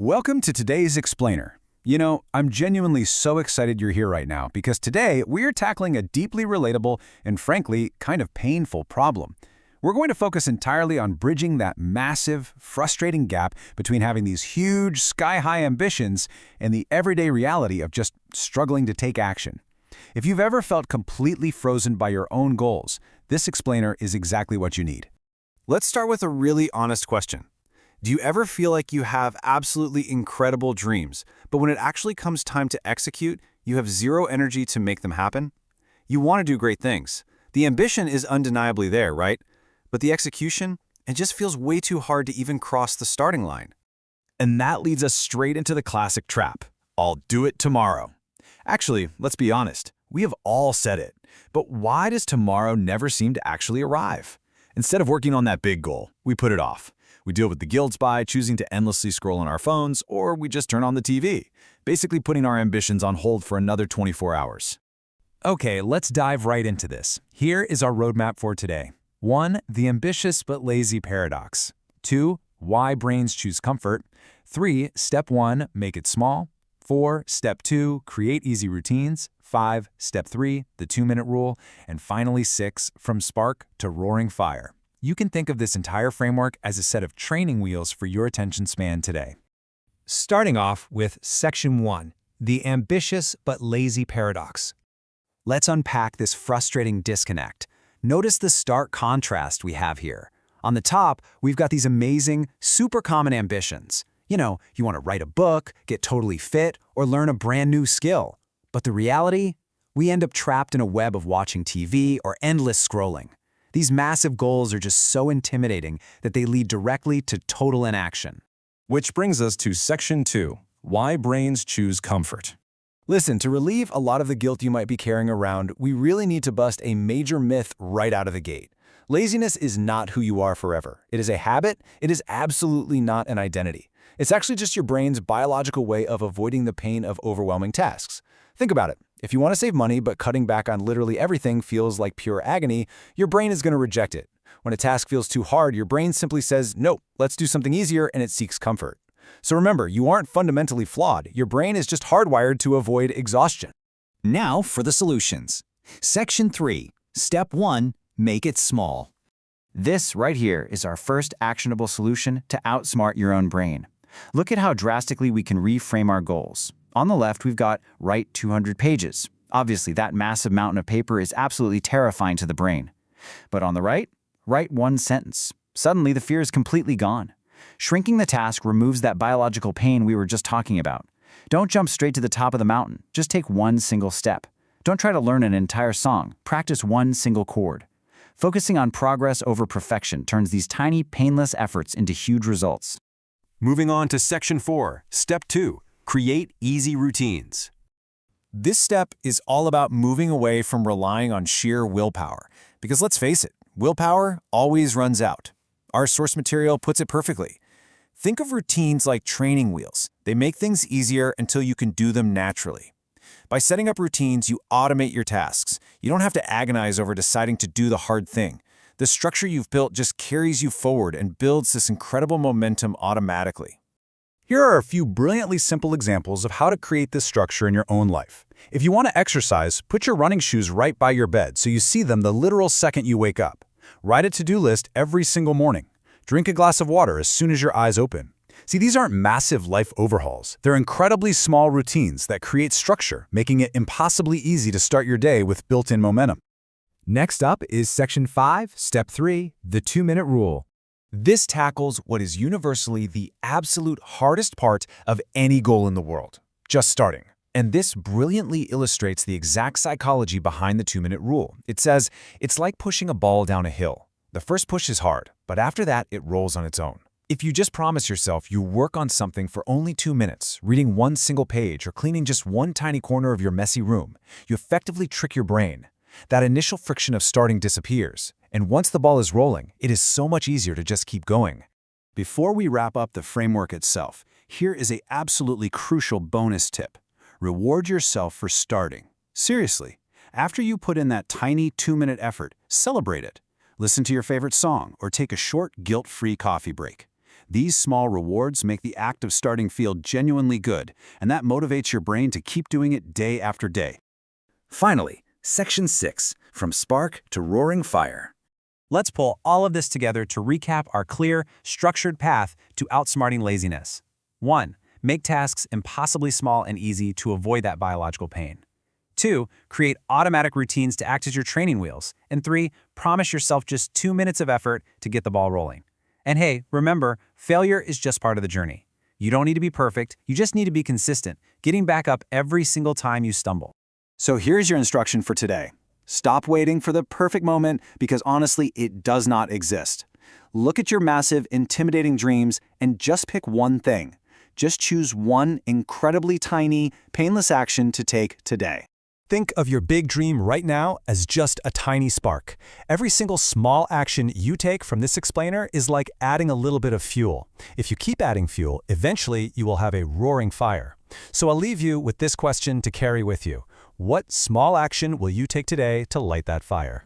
Welcome to today's Explainer. I'm genuinely so excited you're here right now because today we're tackling a deeply relatable and frankly kind of painful problem. We're going to focus entirely on bridging that massive, frustrating gap between having these huge, sky-high ambitions and the everyday reality of just struggling to take action. If you've ever felt completely frozen by your own goals, this Explainer is exactly what you need. Let's start with a really honest question. Do you ever feel like you have absolutely incredible dreams, but when it actually comes time to execute, you have zero energy to make them happen? You want to do great things. The ambition is undeniably there, right? But the execution, it just feels way too hard to even cross the starting line. And that leads us straight into the classic trap. I'll do it tomorrow. Actually, let's be honest, we have all said it. But why does tomorrow never seem to actually arrive? Instead of working on that big goal, we put it off. We deal with the guilt by choosing to endlessly scroll on our phones, or we just turn on the TV, basically putting our ambitions on hold for another 24 hours. Okay, let's dive right into this. Here is our roadmap for today. 1. The ambitious but lazy paradox. 2. Why brains choose comfort. 3. Step 1. Make it small. 4. Step 2. Create easy routines. 5. Step 3. The 2-minute rule. And finally 6. From spark to roaring fire. You can think of this entire framework as a set of training wheels for your attention span today. Starting off with Section 1, the ambitious but lazy paradox. Let's unpack this frustrating disconnect. Notice the stark contrast we have here. On the top, we've got these amazing, super common ambitions. You want to write a book, get totally fit, or learn a brand new skill. But the reality? We end up trapped in a web of watching TV or endless scrolling. These massive goals are just so intimidating that they lead directly to total inaction. Which brings us to Section 2, why brains choose comfort. Listen, to relieve a lot of the guilt you might be carrying around, we really need to bust a major myth right out of the gate. Laziness is not who you are forever. It is a habit. It is absolutely not an identity. It's actually just your brain's biological way of avoiding the pain of overwhelming tasks. Think about it. If you want to save money but cutting back on literally everything feels like pure agony, your brain is going to reject it. When a task feels too hard, your brain simply says, nope, let's do something easier, and it seeks comfort. So remember, you aren't fundamentally flawed. Your brain is just hardwired to avoid exhaustion. Now for the solutions. Section 3. Step 1. Make it small. This right here is our first actionable solution to outsmart your own brain. Look at how drastically we can reframe our goals. On the left, we've got write 200 pages. Obviously, that massive mountain of paper is absolutely terrifying to the brain. But on the right, write 1 sentence. Suddenly, the fear is completely gone. Shrinking the task removes that biological pain we were just talking about. Don't jump straight to the top of the mountain. Just take 1 single step. Don't try to learn an entire song. Practice 1 single chord. Focusing on progress over perfection turns these tiny, painless efforts into huge results. Moving on to Section 4, Step 2, create easy routines. This step is all about moving away from relying on sheer willpower. Because let's face it, willpower always runs out. Our source material puts it perfectly. Think of routines like training wheels. They make things easier until you can do them naturally. By setting up routines, you automate your tasks. You don't have to agonize over deciding to do the hard thing. The structure you've built just carries you forward and builds this incredible momentum automatically. Here are a few brilliantly simple examples of how to create this structure in your own life. If you want to exercise, put your running shoes right by your bed so you see them the literal second you wake up. Write a to-do list every single morning. Drink a glass of water as soon as your eyes open. See, these aren't massive life overhauls. They're incredibly small routines that create structure, making it impossibly easy to start your day with built-in momentum. Next up is Section 5, Step 3, the 2-minute rule. This tackles what is universally the absolute hardest part of any goal in the world, just starting. And this brilliantly illustrates the exact psychology behind the 2-minute rule. It says, it's like pushing a ball down a hill. The first push is hard, but after that, it rolls on its own. If you just promise yourself you work on something for only 2 minutes, reading 1 single page or cleaning just 1 tiny corner of your messy room, you effectively trick your brain. That initial friction of starting disappears, and once the ball is rolling, it is so much easier to just keep going. Before we wrap up the framework itself, here is an absolutely crucial bonus tip. Reward yourself for starting. Seriously, after you put in that tiny 2-minute effort, celebrate it. Listen to your favorite song or take a short, guilt-free coffee break. These small rewards make the act of starting feel genuinely good, and that motivates your brain to keep doing it day after day. Finally, Section 6, From Spark to Roaring Fire. Let's pull all of this together to recap our clear, structured path to outsmarting laziness. 1. Make tasks impossibly small and easy to avoid that biological pain. 2. Create automatic routines to act as your training wheels. And 3. Promise yourself just 2 minutes of effort to get the ball rolling. And hey, remember, failure is just part of the journey. You don't need to be perfect, you just need to be consistent, getting back up every single time you stumble. So here's your instruction for today. Stop waiting for the perfect moment because honestly, it does not exist. Look at your massive, intimidating dreams and just pick one thing. Just choose one incredibly tiny, painless action to take today. Think of your big dream right now as just a tiny spark. Every single small action you take from this explainer is like adding a little bit of fuel. If you keep adding fuel, eventually you will have a roaring fire. So I'll leave you with this question to carry with you. What small action will you take today to light that fire?